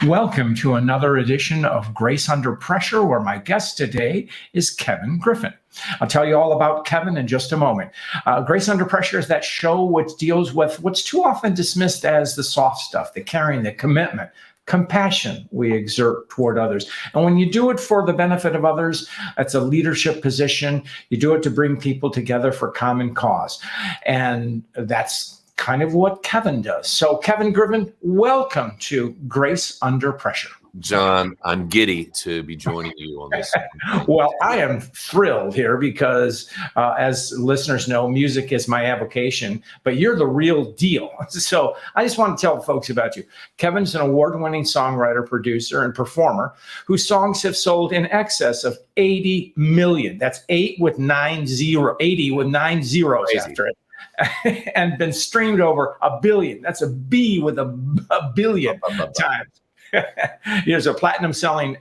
Welcome to another edition of Grace Under Pressure, where my guest today is Kevin Griffin. I'll tell you all about Kevin in just a moment. Grace Under Pressure is that show which deals with what's too often dismissed as the soft stuff, the caring, the commitment, compassion we exert toward others. And when you do it for the benefit of others, it's a leadership position. You do it to bring people together for common cause. And that's kind of what Kevin does. So Kevin Griffin, welcome to Grace Under Pressure. John, I'm giddy to be joining you on this. Well, I am thrilled here because, as listeners know, music is my avocation, but you're the real deal. So I just want to tell folks about you. Kevin's an award-winning songwriter, producer, and performer whose songs have sold in excess of 80 million. That's 80 with 9 zeros Crazy. After it. And been streamed over 1 billion. That's a B with a billion times. Here's a platinum selling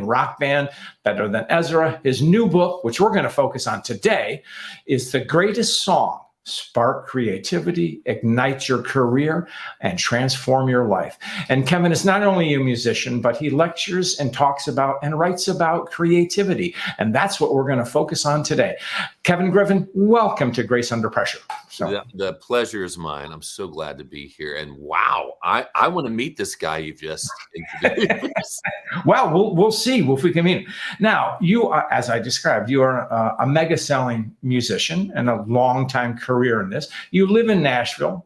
rock band, Better Than Ezra. His new book, which we're going to focus on today, is The Greatest Song: Spark Creativity, Ignite Your Career, and Transform Your Life. And Kevin is not only a musician, but he lectures and talks about and writes about creativity. And that's what we're going to focus on today. Kevin Griffin, welcome to Grace Under Pressure. So the pleasure is mine. I'm so glad to be here. And wow, I want to meet this guy you've just introduced. Well, we'll see if we can meet him. Now, you are, as I described, you are a mega selling musician and a long-time career in this. You live in Nashville,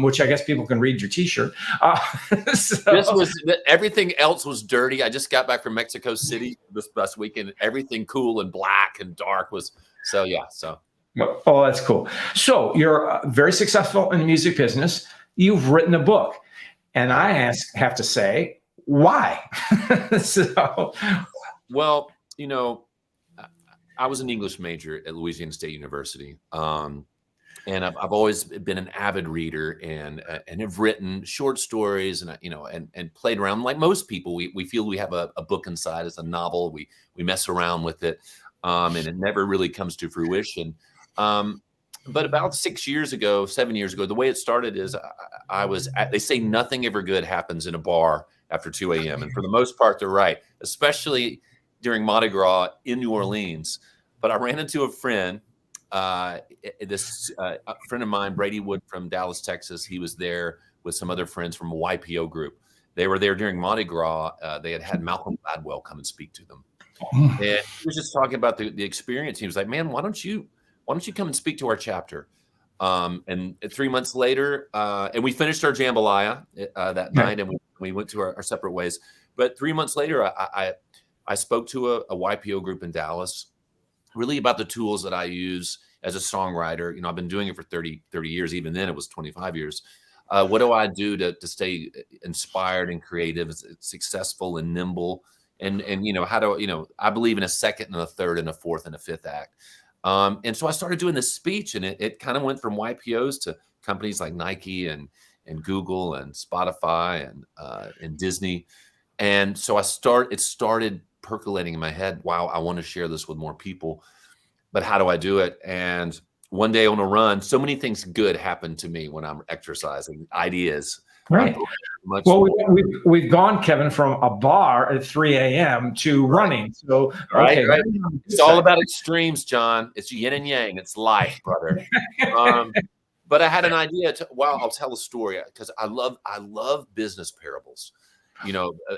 which I guess people can read your T-shirt. Everything else was dirty. I just got back from Mexico City this past weekend. Everything cool and black and dark was so. Oh, that's cool. So you're very successful in the music business. You've written a book, and I have to say, why? Well, I was an English major at Louisiana State University, and I've always been an avid reader and have written short stories and played around like most people. We feel we have a book inside as a novel. We mess around with it, and it never really comes to fruition. But about 7 years ago, the way it started is they say nothing ever good happens in a bar after 2 a.m. And for the most part, they're right, especially during Mardi Gras in New Orleans. But I ran into a friend, a friend of mine, Brady Wood from Dallas, Texas. He was there with some other friends from a YPO group. They were there during Mardi Gras. They had Malcolm Gladwell come and speak to them. And he was just talking about the experience. He was like, man, why don't you come and speak to our chapter? And 3 months later, and we finished our jambalaya that night, and we went to our separate ways. But 3 months later, I spoke to a YPO group in Dallas, really about the tools that I use as a songwriter. I've been doing it for 30 years. Even then, it was 25 years. What do I do to stay inspired and creative, successful and nimble? And how do I believe in a second and a third and a fourth and a fifth act. And so I started doing this speech, and it kind of went from YPOs to companies like Nike and Google and Spotify and Disney. And so it started percolating in my head. Wow, I want to share this with more people, but how do I do it? And one day on a run, so many things good happen to me when I'm exercising, ideas. Right. Well, we've gone, Kevin, from a bar at 3 a.m. to running. So, okay. Right. It's all about extremes, John. It's yin and yang. It's life, brother. But I had an idea. I'll tell a story because I love business parables.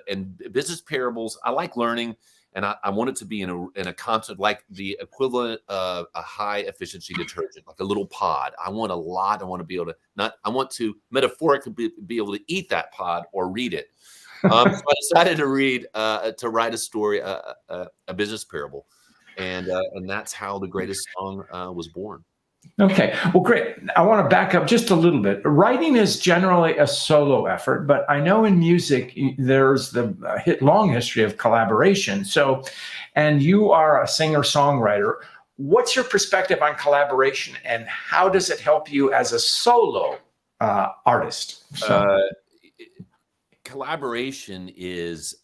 And business parables, I like learning, and I want it to be in a concept like the equivalent of a high efficiency detergent, like a little pod. I want a lot. I want to be able to I want to metaphorically be able to eat that pod or read it. So I decided to write a story, a business parable, and that's how The Greatest Song was born. Okay, well, great. I want to back up just a little bit. Writing is generally a solo effort, but I know in music there's the long history of collaboration. So, and you are a singer-songwriter. What's your perspective on collaboration, and how does it help you as a solo artist? Collaboration is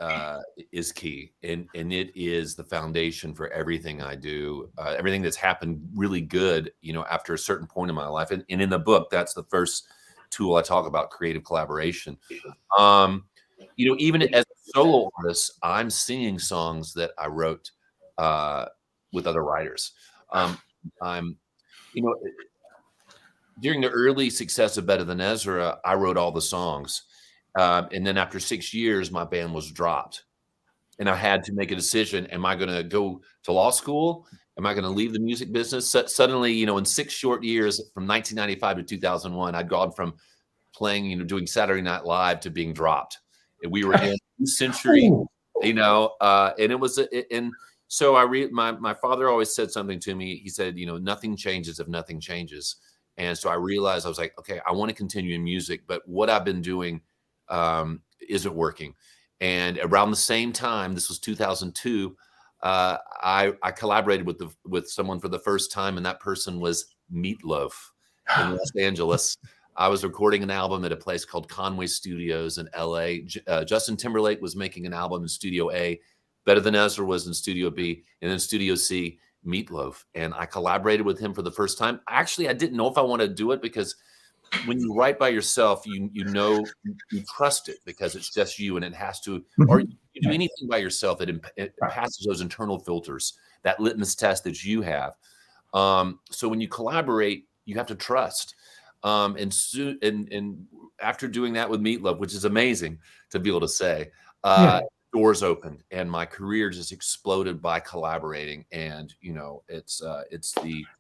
key, and it is the foundation for everything I do. Everything that's happened really good, after a certain point in my life, and in the book, that's the first tool. I talk about creative collaboration. Even as a solo artist, I'm singing songs that I wrote with other writers. I'm, you know, during the early success of Better Than Ezra, I wrote all the songs. And then after 6 years, my band was dropped. And I had to make a decision. Am I going to go to law school? Am I going to leave the music business? Suddenly, in 6 short years from 1995 to 2001, I'd gone from playing, doing Saturday Night Live to being dropped. And we were in New Century, and it was, and so my father always said something to me. He said, nothing changes if nothing changes. And so I realized, I was like, okay, I want to continue in music, but what I've been doing isn't working. And around the same time, this was 2002, I collaborated with someone for the first time, and that person was Meatloaf in Los Angeles. I was recording an album at a place called Conway Studios in LA. Justin Timberlake was making an album in Studio A. Better Than Ezra was in Studio B, and then Studio C, Meatloaf. And I collaborated with him for the first time. Actually, I didn't know if I wanted to do it, because when you write by yourself, you trust it because it's just you, and it has to, or you do anything by yourself, it passes those internal filters, that litmus test that you have. So when you collaborate, you have to trust. And after doing that with Meatloaf, which is amazing to be able to say, doors opened and my career just exploded by collaborating. And it's the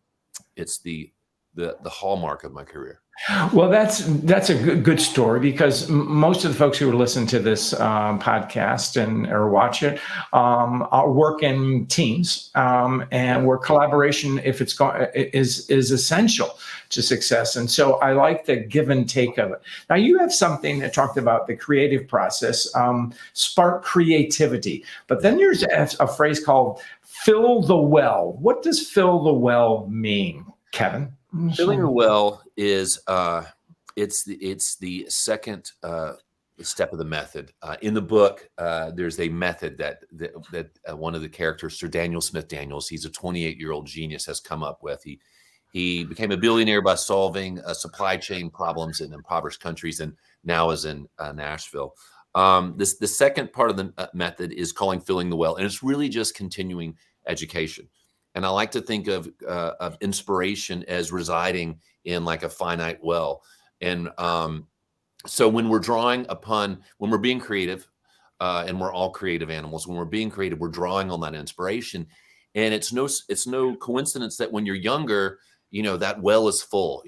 hallmark of my career. Well, that's a good story, because most of the folks who are listening to this podcast or watch it work in teams, and where collaboration, if it's is essential to success. And so I like the give and take of it. Now, you have something that talked about the creative process, spark creativity, but then there's a phrase called fill the well. What does fill the well mean, Kevin? Filling the well is it's the second step of the method. In the book, there's a method that one of the characters, Sir Daniel Smith Daniels, he's a 28-year-old genius, has come up with. He became a billionaire by solving supply chain problems in impoverished countries, and now is in Nashville. The second part of the method is calling filling the well, and it's really just continuing education. And I like to think of inspiration as residing in like a finite well. And so when we're when we're being creative, and we're all creative animals, when we're being creative, we're drawing on that inspiration. And it's no coincidence that when you're younger, that well is full.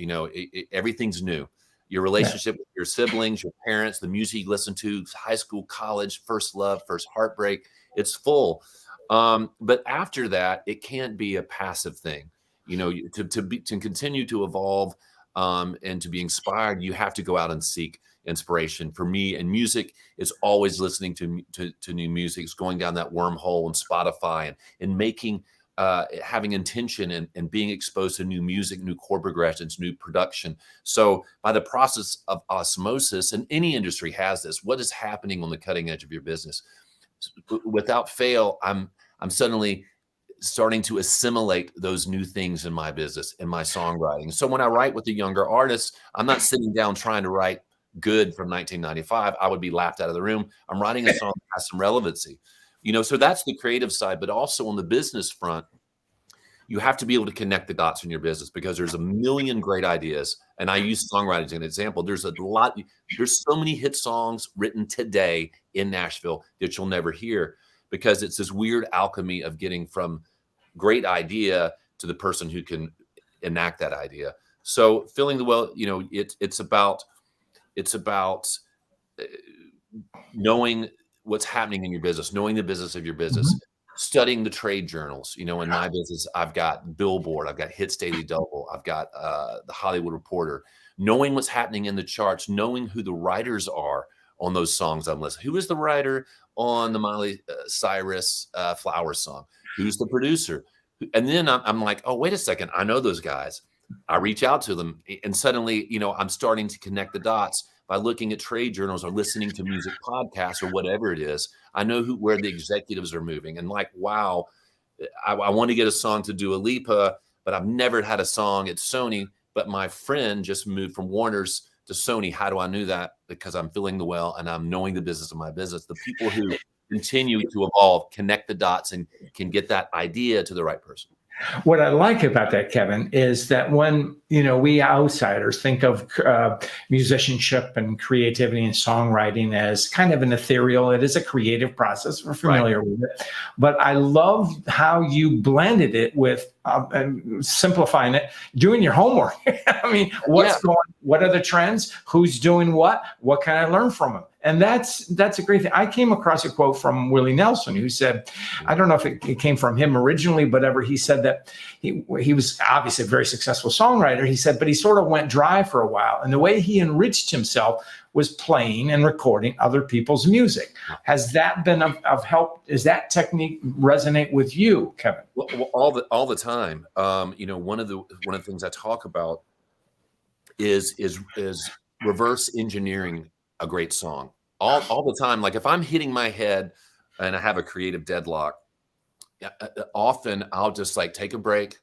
Everything's new. Your relationship with your siblings, your parents, the music you listen to, high school, college, first love, first heartbreak, it's full. But after that, it can't be a passive thing. To continue to evolve and to be inspired, you have to go out and seek inspiration. For me, and music is always listening to new music. It's going down that wormhole on Spotify and making having intention and being exposed to new music, new chord progressions, new production. So by the process of osmosis, and any industry has this, what is happening on the cutting edge of your business? Without fail, I'm suddenly starting to assimilate those new things in my business, in my songwriting. So when I write with the younger artists, I'm not sitting down trying to write good from 1995. I would be laughed out of the room. I'm writing a song that has some relevancy. So that's the creative side, but also on the business front, you have to be able to connect the dots in your business, because there's a million great ideas. And I use songwriting as an example. There's so many hit songs written today in Nashville that you'll never hear, because it's this weird alchemy of getting from great idea to the person who can enact that idea. So filling the well, it's about knowing what's happening in your business, knowing the business of your business, studying the trade journals. In my business, I've got Billboard, I've got Hits Daily Double, I've got the Hollywood Reporter, knowing what's happening in the charts, knowing who the writers are on those songs I'm listening. Who is the writer on the Miley Cyrus Flower song? Who's the producer? And then I'm like, oh, wait a second, I know those guys. I reach out to them, and suddenly, I'm starting to connect the dots by looking at trade journals or listening to music podcasts or whatever it is. I know where the executives are moving, and like, wow, I want to get a song to Dua Lipa, but I've never had a song at Sony. But my friend just moved from Warner's to Sony. How do I know that? Because I'm feeling the well and I'm knowing the business of my business. The people who continue to evolve, connect the dots, and can get that idea to the right person. What I like about that, Kevin, is that when we outsiders think of musicianship and creativity and songwriting as kind of an ethereal, it is a creative process. We're familiar with it, but I love how you blended it with simplifying it, doing your homework. I mean, what are the trends? Who's doing what? What can I learn from them? And that's a great thing. I came across a quote from Willie Nelson who said, I don't know if it came from him originally, but he said that he was obviously a very successful songwriter. He said, but he sort of went dry for a while. And the way he enriched himself was playing and recording other people's music. Has that been of help? Does that technique resonate with you, Kevin? Well, all the time. One of the things I talk about is reverse engineering a great song all the time. Like if I'm hitting my head and I have a creative deadlock, often I'll just like take a break,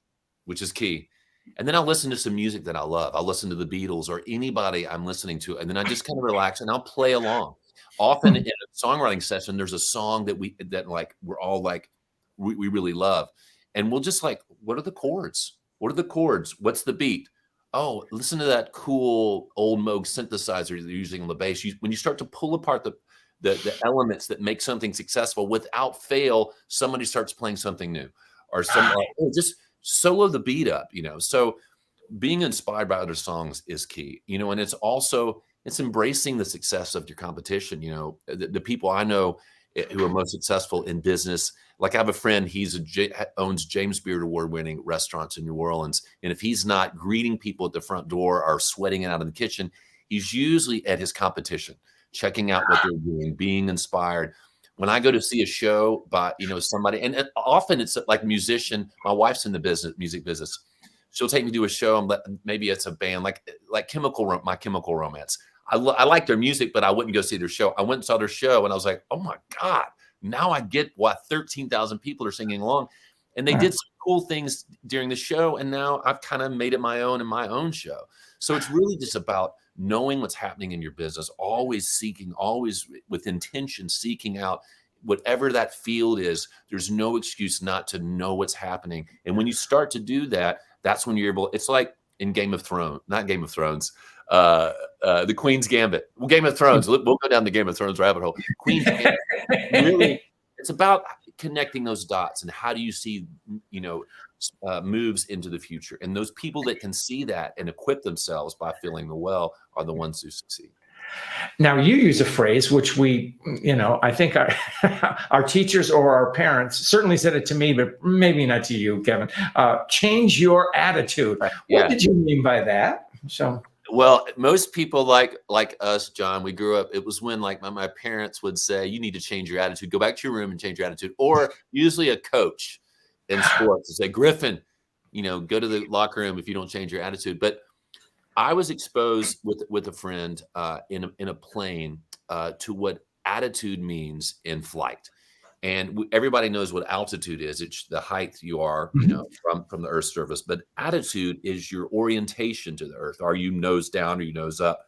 which is key. And then I'll listen to some music that I love. I'll listen to the Beatles or anybody I'm listening to. And then I just kind of relax and I'll play along. Often in a songwriting session, there's a song that we're all like, we really love. And we'll just like, what are the chords? What are the chords? What's the beat? Oh, listen to that cool old Moog synthesizer they're using on the bass. When you start to pull apart the elements that make something successful, without fail, somebody starts playing something new, or just solo the beat up. So being inspired by other songs is key. And it's embracing the success of your competition. The people I know who are most successful in business. Like I have a friend, owns James Beard award-winning restaurants in New Orleans. And if he's not greeting people at the front door or sweating it out in the kitchen, he's usually at his competition, checking out what they're doing, being inspired. When I go to see a show by, somebody, and often it's like musician, my wife's in the music business. She'll take me to a show, and maybe it's a band like My Chemical Romance. I like their music, but I wouldn't go see their show. I went and saw their show, and I was like, oh my God, now I get why 13,000 people are singing along. And they did some cool things during the show, and now I've kind of made it my own in my own show. So it's really just about knowing what's happening in your business, always with intention, seeking out whatever that field is. There's no excuse not to know what's happening. And when you start to do that, that's when you're able. It's like in not Game of Thrones, the Queen's Gambit. Well, Game of Thrones. We'll go down the Game of Thrones rabbit hole. Queen's Gambit. Really, it's about connecting those dots and how do you see, moves into the future. And those people that can see that and equip themselves by feeling the well are the ones who succeed. Now, you use a phrase which I think our teachers or our parents certainly said it to me, but maybe not to you, Kevin. Change your attitude. What did you mean by that? Well, most people like us, John, we grew up, it was when like my parents would say, you need to change your attitude, go back to your room and change your attitude. Or usually a coach in sports would say, Griffin, go to the locker room if you don't change your attitude. But I was exposed with a friend in a plane to what attitude means in flight. And everybody knows what altitude is. It's the height you are, from the Earth's surface. But attitude is your orientation to the Earth. Are you nose down or you nose up?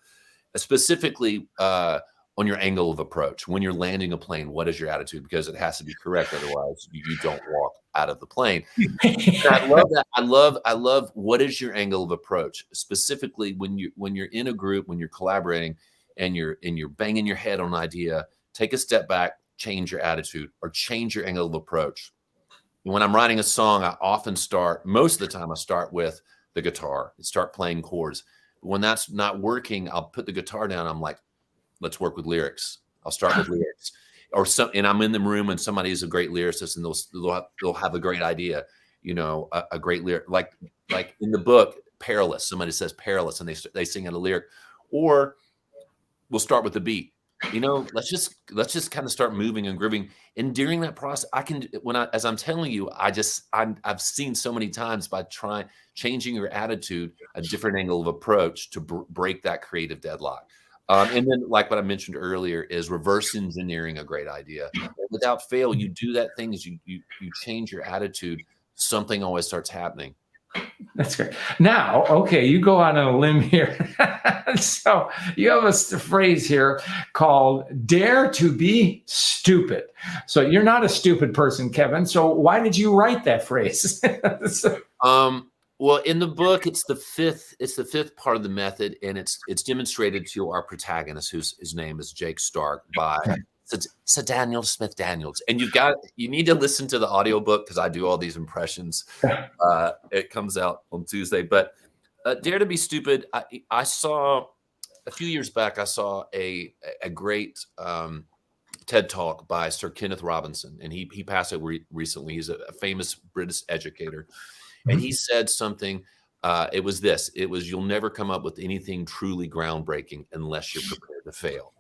Specifically on your angle of approach. When you're landing a plane, what is your attitude? Because it has to be correct. Otherwise, you don't walk out of the plane. I love that. I love what is your angle of approach? Specifically when you're in a group, when you're collaborating and you're banging your head on an idea, take a step back. Change your attitude or change your angle of approach. When I'm writing a song, most of the time I start with the guitar and start playing chords. But when that's not working, I'll put the guitar down. I'm like, let's work with lyrics. I'll start with lyrics and I'm in the room and somebody is a great lyricist and they'll have a great idea, a great lyric, like in the book, Perilous, somebody says perilous and they sing out a lyric, or we'll start with the beat. Let's just kind of start moving and grooving. And during that process, as I'm telling you, I've seen so many times by changing your attitude, a different angle of approach to break that creative deadlock. And then like what I mentioned earlier is reverse engineering a great idea. Without fail, you do that thing as you change your attitude, something always starts happening. That's great. Now, okay, you go out on a limb here. So you have a phrase here called "dare to be stupid." So you're not a stupid person, Kevin. So why did you write that phrase? So- Well, in the book, it's the fifth part of the method, and it's demonstrated to our protagonist, his name is Jake Stark, by Sir Daniel Smith Daniels. And you need to listen to the audiobook because I do all these impressions. It comes out on Tuesday. But Dare to be Stupid, I saw a few years back, I saw a great TED Talk by Sir Kenneth Robinson, and he passed away recently. He's a famous British educator. And he said something, it was you'll never come up with anything truly groundbreaking unless you're prepared to fail.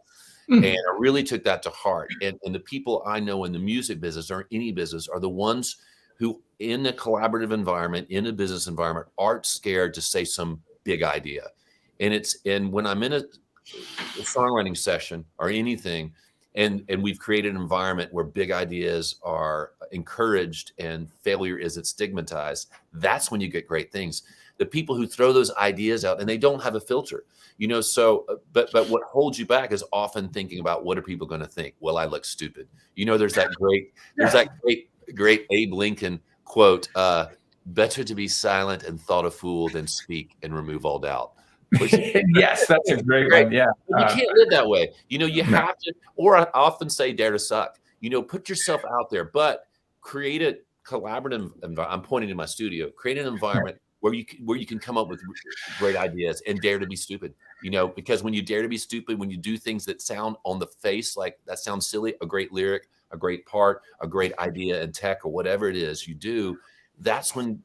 And I really took that to heart. And the people I know in the music business or any business are the ones who in a collaborative environment, in a business environment, aren't scared to say some big idea. And when I'm in a songwriting session or anything, and we've created an environment where big ideas are encouraged and failure isn't stigmatized, that's when you get great things. The people who throw those ideas out and they don't have a filter, but what holds you back is often thinking about what are people going to think? Well, I look stupid. There's that great Abe Lincoln quote, better to be silent and thought a fool than speak and remove all doubt. Yes, that's a great one. Yeah. You can't live that way. You have to, or I often say dare to suck. Put yourself out there, but create a collaborative environment. I'm pointing to my studio. Create an environment where you can come up with great ideas and dare to be stupid. Because when you dare to be stupid, when you do things that sound on the face like that sounds silly, a great lyric, a great part, a great idea in tech or whatever it is you do, that's when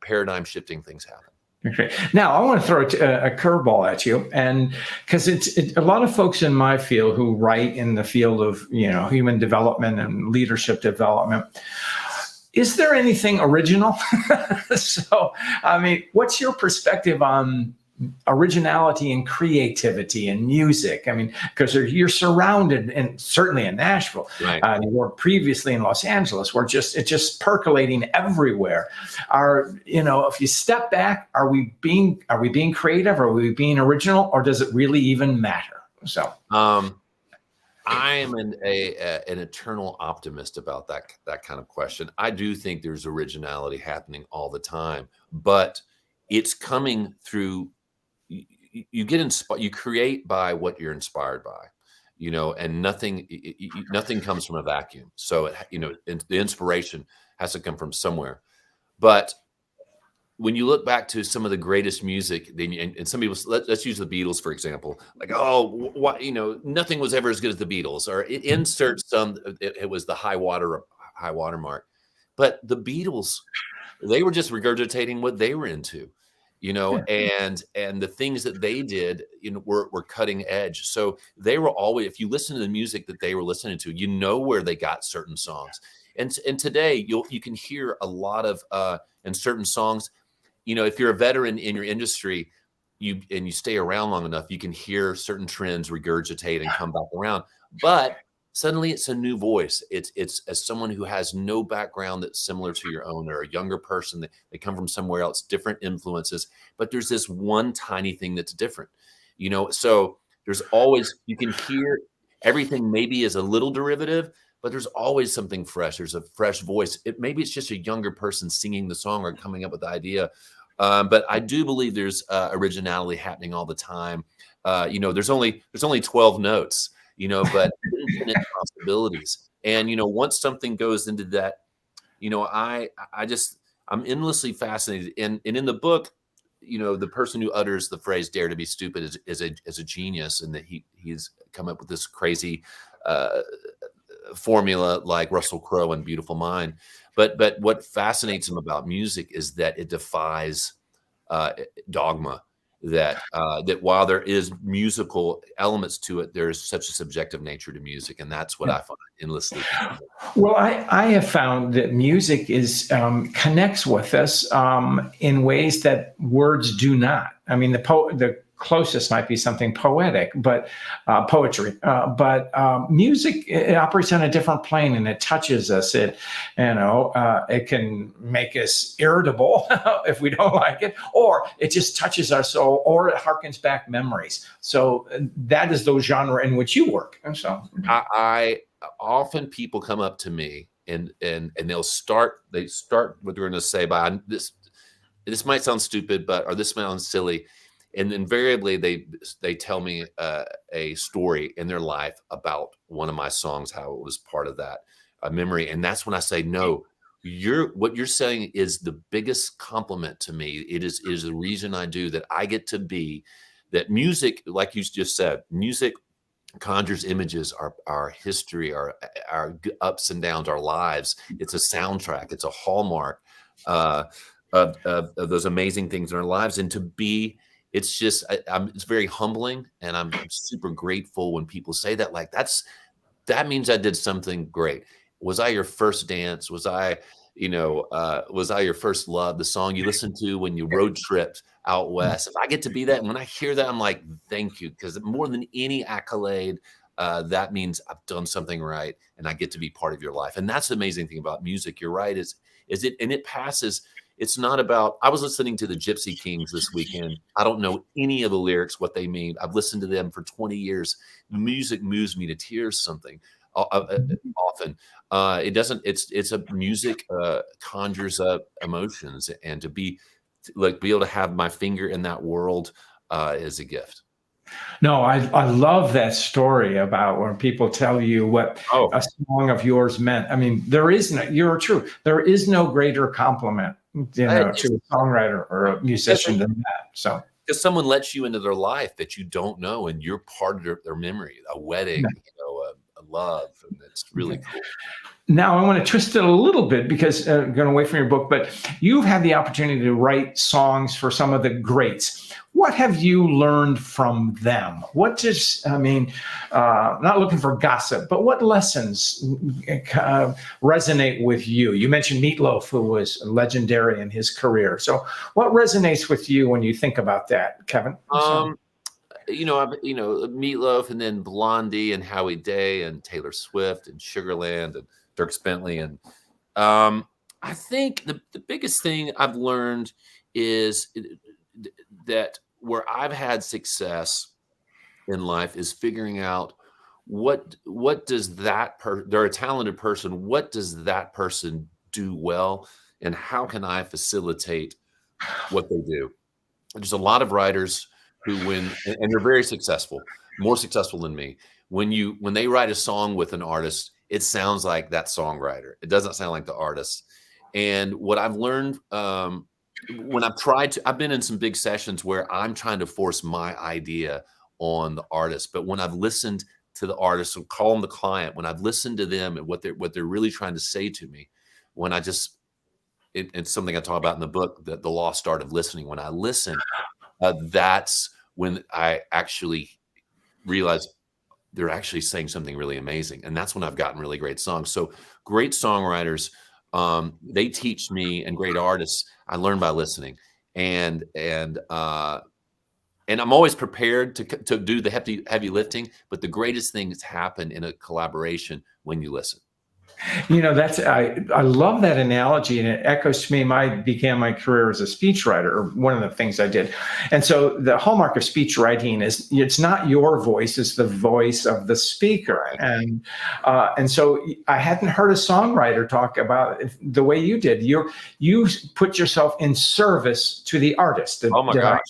paradigm shifting things happen. Okay. Now, I want to throw a curveball at you, and because it's a lot of folks in my field who write in the field of human development and leadership development. Is there anything original? So, I mean, what's your perspective on originality and creativity in music? I mean, because you're surrounded, and certainly in Nashville, right. You were previously in Los Angeles, where it's just percolating everywhere. If you step back, are we being creative? Are we being original, or does it really even matter? So, I am an eternal optimist about that kind of question. I do think there's originality happening all the time, but it's coming through. You get inspired. You create by what you're inspired by, and nothing comes from a vacuum. So the inspiration has to come from somewhere. But when you look back to some of the greatest music, and some people, let's use the Beatles for example. Like, oh, what nothing was ever as good as the Beatles, or it inserts some. It was the high water mark, but the Beatles, they were just regurgitating what they were into. And the things that they did, were cutting edge. So they were always, if you listen to the music that they were listening to, where they got certain songs. And today you can hear a lot of in certain songs, if you're a veteran in your industry, you stay around long enough, you can hear certain trends regurgitate and come back around. But suddenly it's a new voice. It's as someone who has no background that's similar to your own, or a younger person that they come from somewhere else, different influences, but there's this one tiny thing that's different, so there's always, you can hear everything maybe is a little derivative, but there's always something fresh. There's a fresh voice. Maybe it's just a younger person singing the song or coming up with the idea. But I do believe there's originality happening all the time. There's only 12 notes, but infinite possibilities. And, once something goes into that, I'm endlessly fascinated. And in the book, the person who utters the phrase "dare to be stupid" is a genius, and that he's come up with this crazy formula like Russell Crowe in Beautiful Mind. But what fascinates him about music is that it defies dogma. That while there is musical elements to it, there is such a subjective nature to music, and that's what I find endlessly fascinating. Well, I have found that music connects with us in ways that words do not. I mean, the closest might be something poetic, but poetry. But music, it operates on a different plane, and it touches us. It can make us irritable if we don't like it, or it just touches our soul, or it harkens back memories. So that is the genre in which you work. And so I often people come up to me and they start what they're going to say by this might sound stupid, or this sounds silly. And invariably they tell me a story in their life about one of my songs, how it was part of that memory. And that's when I say, no, what you're saying is the biggest compliment to me. It is the reason I do that. I get to be that. Music, like you just said, music conjures images, our history, our ups and downs, our lives. It's a soundtrack. It's a hallmark of those amazing things in our lives. And it's just, it's very humbling, and I'm super grateful when people say that. Like, that means I did something great. Was I your first dance? Was I your first love? The song you listened to when you road tripped out west. If I get to be that, and when I hear that, I'm like, thank you, because more than any accolade, that means I've done something right, and I get to be part of your life. And that's the amazing thing about music. You're right. It passes. It's not about, I was listening to the Gypsy Kings this weekend. I don't know any of the lyrics, what they mean. I've listened to them for 20 years. The music moves me to tears often. It doesn't, it's a music conjures up emotions, and to be able to have my finger in that world is a gift. No, I love that story about when people tell you what a song of yours meant. I mean, you're true. There is no greater compliment, to a songwriter or a musician than that. So, because someone lets you into their life that you don't know, and you're part of their memory, a wedding, a love, and it's really cool. Now I want to twist it a little bit, because going away from your book, but you've had the opportunity to write songs for some of the greats. What have you learned from them? Not looking for gossip, but what lessons resonate with you? You mentioned Meatloaf, who was legendary in his career. So what resonates with you when you think about that, Kevin? Meatloaf, and then Blondie, and Howie Day, and Taylor Swift, and Sugarland, and Dierks Bentley. And I think the biggest thing I've learned is that where I've had success in life is figuring out what does they're a talented person. What does that person do well, and how can I facilitate what they do? There's a lot of writers who win, and they're very successful, more successful than me. When they write a song with an artist, it sounds like that songwriter. It doesn't sound like the artist. And what I've learned when I've been in some big sessions where I'm trying to force my idea on the artist. But when I've listened to the artist, so call them the client, when I've listened to them and what they're really trying to say to me, it's something I talk about in the book, that the lost art of listening. When I listen, that's when I actually realize they're actually saying something really amazing. And that's when I've gotten really great songs. So great songwriters, they teach me, and great artists, I learn by listening. And I'm always prepared to do the heavy lifting, but the greatest things happen in a collaboration when you listen. I love that analogy, and it echoes to me. I began my career as a speechwriter, or one of the things I did. And so the hallmark of speech writing is it's not your voice, it's the voice of the speaker. And so I hadn't heard a songwriter talk about it the way you did. You put yourself in service to the artist. Oh my gosh.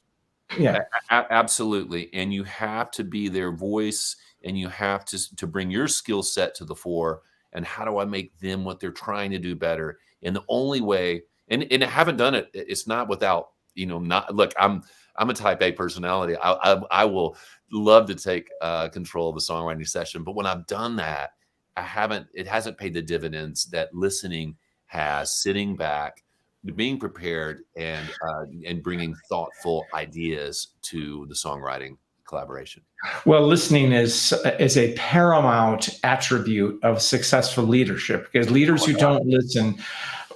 Yeah, absolutely. And you have to be their voice, and you have to bring your skill set to the fore. And how do I make them what they're trying to do better? And the only way, and I haven't done it, it's not without, look, I'm a type A personality. I will love to take control of the songwriting session. But when I've done that, it hasn't paid the dividends that listening has, sitting back, being prepared, and bringing thoughtful ideas to the songwriting collaboration. Well, listening is a paramount attribute of successful leadership, because leaders who don't listen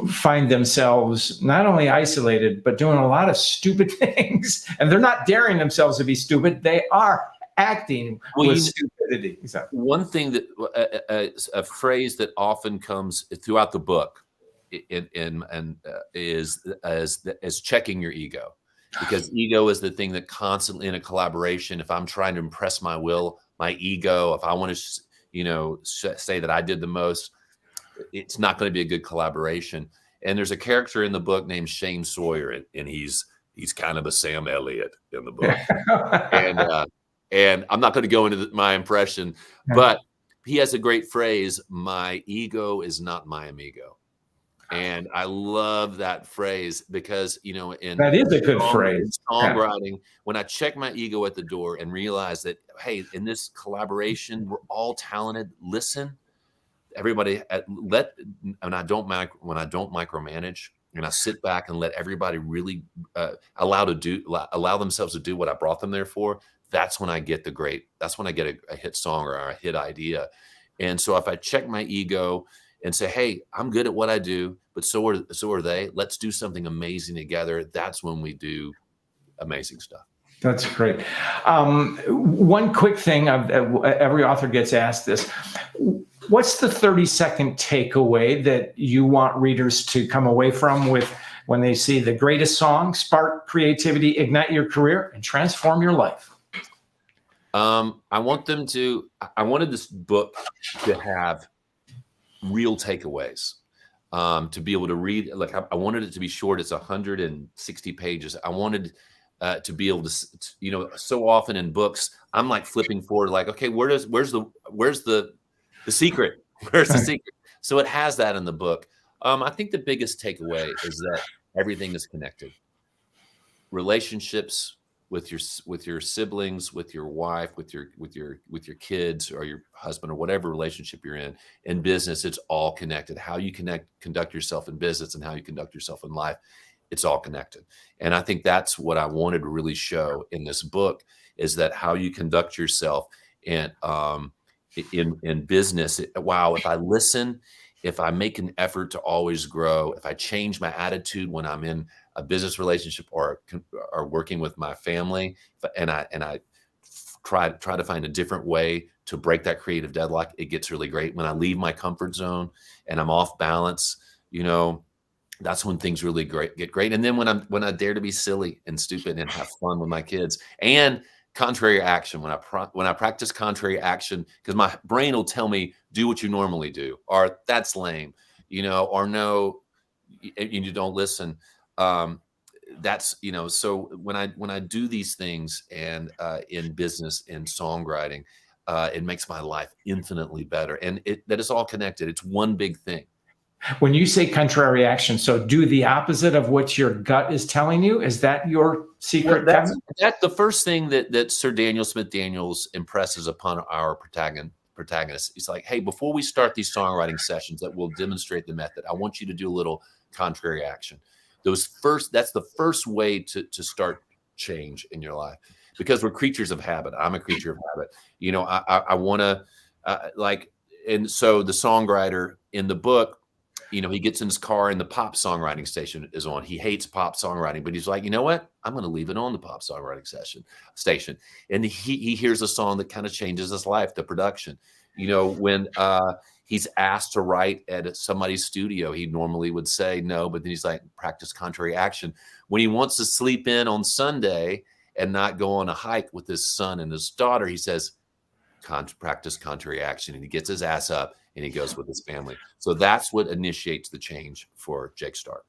find themselves not only isolated, but doing a lot of stupid things. things, and they're not daring themselves to be stupid. They are acting with stupidity. So. One thing that a phrase that often comes throughout the book is checking your ego, because ego is the thing that constantly in a collaboration, if I'm trying to impress my ego, if I want to, say that I did the most, it's not going to be a good collaboration. And there's a character in the book named Shane Sawyer, and he's kind of a Sam Elliott in the book. And I'm not going to go into my impression, but he has a great phrase: "My ego is not my amigo." And I love that phrase because, that is a good phrase. In songwriting, when I check my ego at the door and realize that, hey, in this collaboration, we're all talented. Listen, everybody, when I don't micromanage, and I sit back and let everybody really allow themselves to do what I brought them there for. That's when I get a hit song or a hit idea. And so if I check my ego and say, hey, I'm good at what I do, but so are they. Let's do something amazing together. That's when we do amazing stuff. That's great. One quick thing, every author gets asked this. What's the 30-second takeaway that you want readers to come away from with when they see the greatest song, spark creativity, ignite your career, and transform your life? I wanted this book to have real takeaways, to be able to read. Like I wanted it to be short. It's 160 pages. I wanted to be able to, so often in books, I'm like flipping forward, like, okay, where's the secret? Where's the secret? So it has that in the book. I think the biggest takeaway is that everything is connected. Relationships with your siblings, with your wife, with your kids or your husband or whatever relationship you're in business, it's all connected. How you conduct yourself in business and how you conduct yourself in life, it's all connected. And I think that's what I wanted to really show in this book, is that how you conduct yourself in business. Wow, if I listen, if I make an effort to always grow, if I change my attitude when I'm in a business relationship or working with my family, and I try to find a different way to break that creative deadlock, it gets really great. When I leave my comfort zone and I'm off balance, that's when things really get great. And then when I dare to be silly and stupid and have fun with my kids, and contrary action, when I practice contrary action, because my brain will tell me, do what you normally do, or that's lame, or no, and you don't listen. That's, so when I do these things and in business and songwriting, it makes my life infinitely better. And that is all connected. It's one big thing. When you say contrary action, so do the opposite of what your gut is telling you. Is that your secret? Well, that's the first thing that Sir Daniel Smith Daniels impresses upon our protagonist. He's like, hey, before we start these songwriting sessions that will demonstrate the method, I want you to do a little contrary action. That's the first way to start change in your life, because we're creatures of habit. I'm a creature of habit. I want to and so the songwriter in the book, he gets in his car and the pop songwriting station is on. He hates pop songwriting, but he's like, you know what? I'm going to leave it on the pop songwriting station. And he hears a song that kind of changes his life, the production. When he's asked to write at somebody's studio, he normally would say no, but then he's like, practice contrary action. When he wants to sleep in on Sunday and not go on a hike with his son and his daughter, he says, practice contrary action. And he gets his ass up and he goes with his family. So that's what initiates the change for Jake Stark.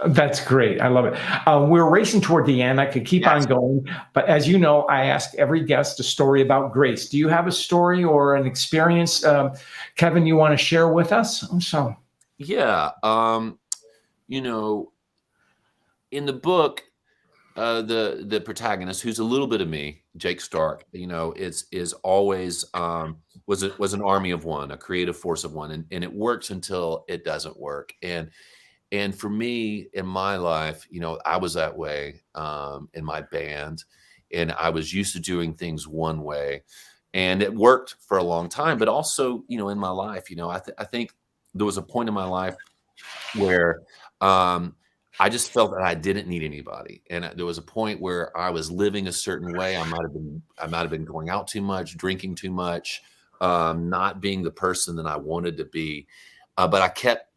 That's great. I love it. We're racing toward the end. I could keep on going, but as you know, I ask every guest a story about grace. Do you have a story or an experience, Kevin, you want to share with us? Yeah. In the book, the protagonist, who's a little bit of me, Jake Stark, is always was an army of one, a creative force of one, and it works until it doesn't work. And for me in my life, I was that way in my band, and I was used to doing things one way, and it worked for a long time. But also, in my life, I think there was a point in my life where I just felt that I didn't need anybody. And there was a point where I was living a certain way. I might have been going out too much, drinking too much, not being the person that I wanted to be. But I kept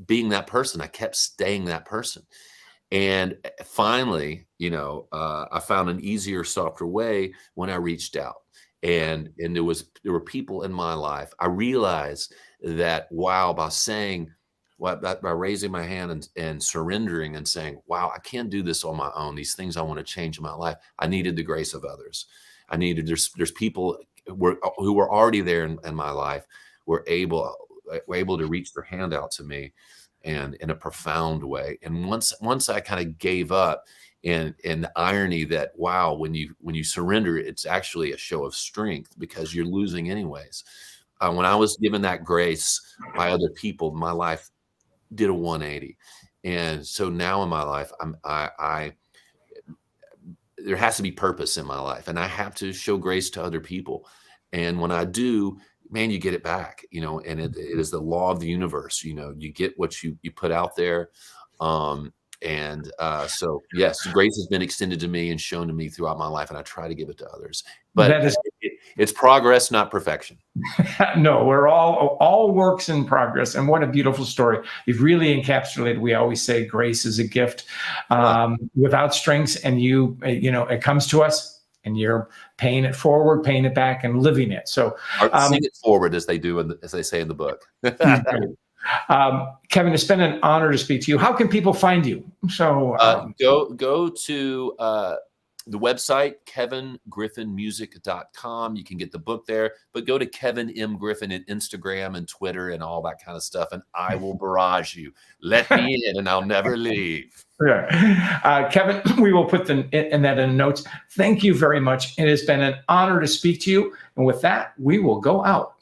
being that person. I kept staying that person. And finally, I found an easier, softer way when I reached out. And there were people in my life. I realized that, wow, by raising my hand and surrendering and saying, wow, I can't do this on my own. These things I want to change in my life. I needed the grace of others. There's people who were already there in my life, were able to reach their hand out to me, and in a profound way. And once I kind of gave up, and the irony that, wow, when you surrender, it's actually a show of strength because you're losing anyways. When I was given that grace by other people, my life did a 180. And so now in my life, there has to be purpose in my life, and I have to show grace to other people. And when I do, man, you get it back, and it is the law of the universe. You get what you put out there. So yes, grace has been extended to me and shown to me throughout my life, and I try to give it to others. But it's progress, not perfection. No, we're all works in progress. And what a beautiful story. You've really encapsulated. We always say grace is a gift without strings, and it comes to us, and you're paying it forward, paying it back, and living it. So sing it forward, as they do, as they say in the book. Kevin, it's been an honor to speak to you. How can people find you? So go to the website, kevingriffinmusic.com. You can get the book there, but go to Kevin M. Griffin at Instagram and Twitter and all that kind of stuff, and I will barrage you. Let me in, and I'll never leave. Yeah. Kevin, we will put that in the notes. Thank you very much. It has been an honor to speak to you. And with that, we will go out.